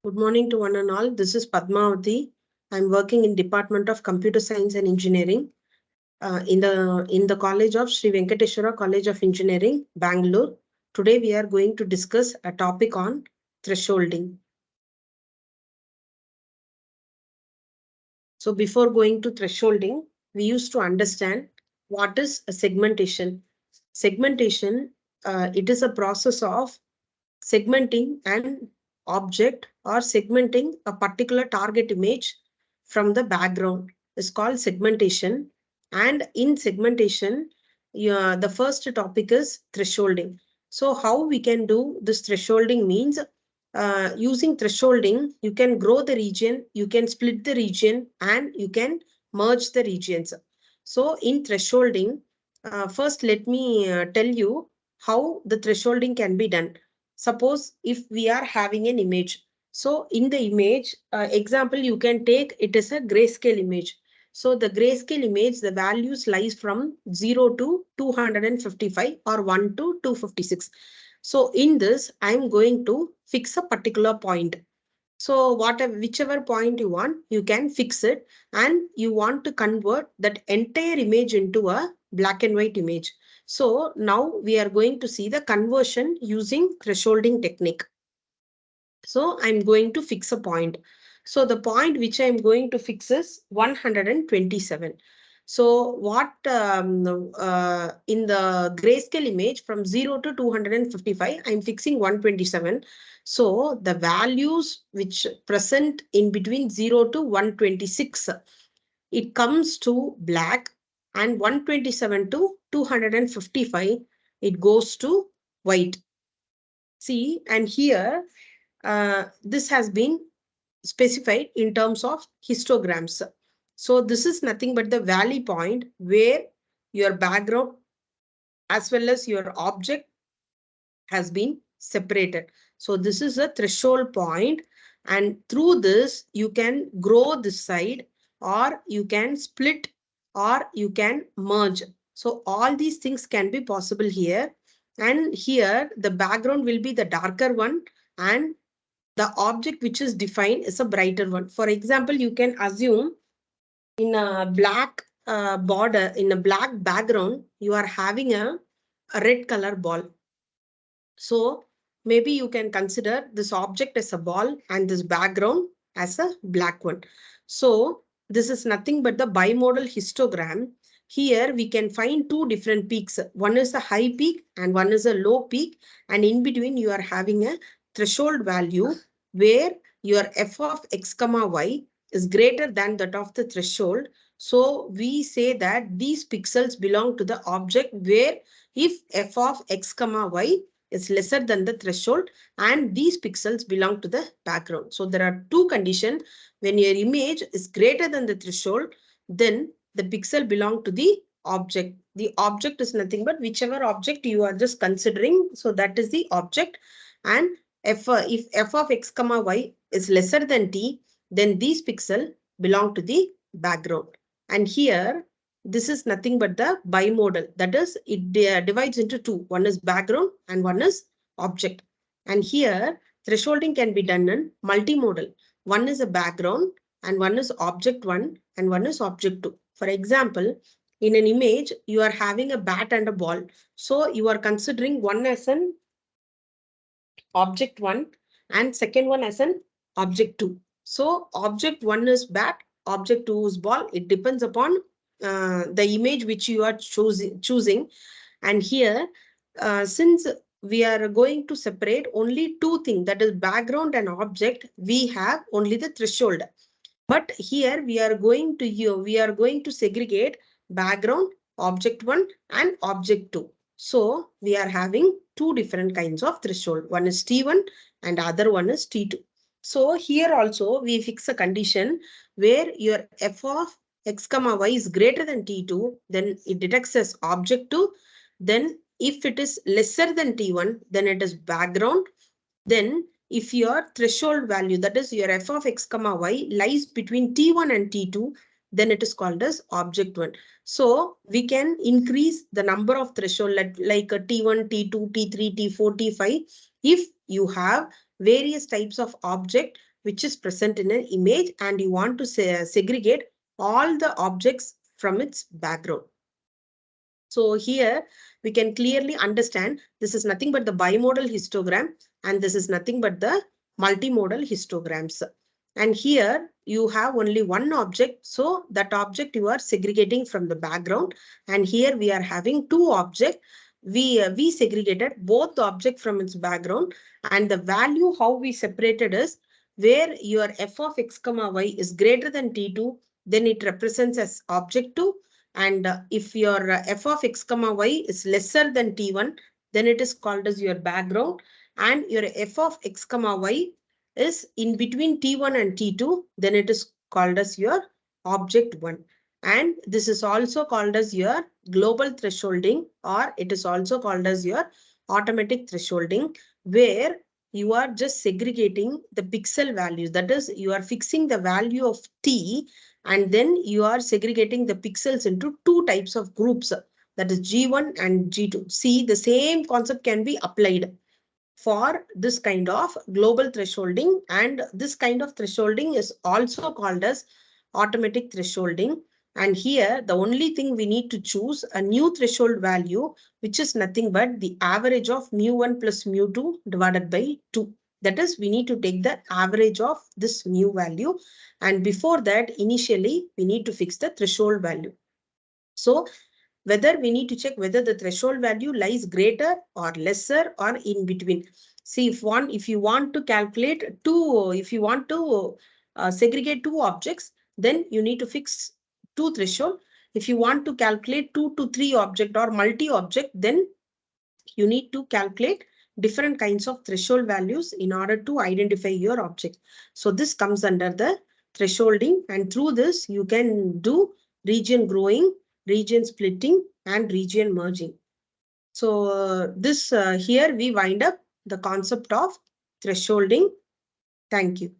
Good morning to one and all. This is Padmavati. I'm working in Department of Computer Science and Engineering in the College of Sri Venkateswara College of Engineering, Bangalore. Today we are going to discuss a topic on thresholding. So before going to thresholding, we used to understand what is a segmentation. Segmentation, it is a process of segmenting an object or segmenting a particular target image from the background is called segmentation. And in segmentation, the first topic is thresholding. So how we can do this thresholding means using thresholding, you can grow the region, you can split the region, and you can merge the regions. So in thresholding, first let me tell you how the thresholding can be done. Suppose if we are having an image. So in the image, example, you can take it as a grayscale image. So the grayscale image, the values lies from 0 to 255 or 1 to 256. So in this, I'm going to fix a particular point. So whichever point you want, you can fix it, and you want to convert that entire image into a black and white image. So now we are going to see the conversion using thresholding technique. So I'm going to fix a point. So the point which I'm going to fix is 127. So what in the grayscale image from 0 to 255, I'm fixing 127. So the values which present in between 0 to 126, it comes to black, and 127 to 255, it goes to white. See, and here this has been specified in terms of histograms. So this is nothing but the valley point where your background as well as your object has been separated. So this is a threshold point, and through this you can grow this side, or you can split, or you can merge. So all these things can be possible here. And here the background will be the darker one, and the object which is defined is a brighter one. For example, you can assume in a black border, in a black background, you are having a red color ball. So maybe you can consider this object as a ball and this background as a black one. So this is nothing but the bimodal histogram. Here we can find two different peaks. One is a high peak and one is a low peak. And in between you are having a threshold value where your f of x comma y is greater than that of the threshold. So we say that these pixels belong to the object where if f of x comma y is lesser than the threshold, and these pixels belong to the background. So there are two conditions. When your image is greater than the threshold, then the pixel belong to the object. The object is nothing but whichever object you are just considering. So that is the object. And if f of x comma y is lesser than t, then these pixels belong to the background. And here, this is nothing but the bimodal. That is, it divides into two. One is background and one is object. And here, thresholding can be done in multimodal. One is a background and one is object 1 and one is object 2. For example, in an image, you are having a bat and a ball. So you are considering one as an object 1 and second one as an object 2. So object 1 is bat, object 2 is ball. It depends upon the image which you are choosing. And here, since we are going to separate only two things, that is background and object, we have only the threshold. But here we are going to segregate background, object 1 and object 2. So we are having two different kinds of threshold. One is T1 and other one is T2. So here also we fix a condition where your f of x comma y is greater than T2, then it detects as object 2. Then if it is lesser than T1, then it is background. Then if your threshold value, that is your f of x comma y, lies between T1 and T2, then it is called as object 1. So we can increase the number of threshold like a T1, T2, T3, T4, T5 if you have various types of object which is present in an image, and you want to segregate all the objects from its background. So here we can clearly understand this is nothing but the bimodal histogram, and this is nothing but the multimodal histograms. And here you have only one object, so that object you are segregating from the background. And here we are having two objects. We segregated both the object from its background, and the value how we separated is where your f of x comma y is greater than t2, then it represents as object 2. And if your f of x comma y is lesser than t1, then it is called as your background. And your f of x comma y is in between t1 and t2, then it is called as your object 1. And this is also called as your global thresholding, or it is also called as your automatic thresholding, where you are just segregating the pixel values. That is, you are fixing the value of t, and then you are segregating the pixels into two types of groups, that is G1 and G2. See, the same concept can be applied for this kind of global thresholding, and this kind of thresholding is also called as automatic thresholding. And here the only thing we need to choose a new threshold value, which is nothing but the average of mu1 plus mu2 divided by 2. That is, we need to take the average of this mu value, and before that initially we need to fix the threshold value. So whether we need to check whether the threshold value lies greater or lesser or in between. See, if you want to calculate if you want to segregate two objects, then you need to fix two threshold. If you want to calculate 2 to 3 object or multi-object, then you need to calculate different kinds of threshold values in order to identify your object. So this comes under the thresholding, and through this you can do region growing, region splitting, and region merging. So here we wind up the concept of thresholding. Thank you.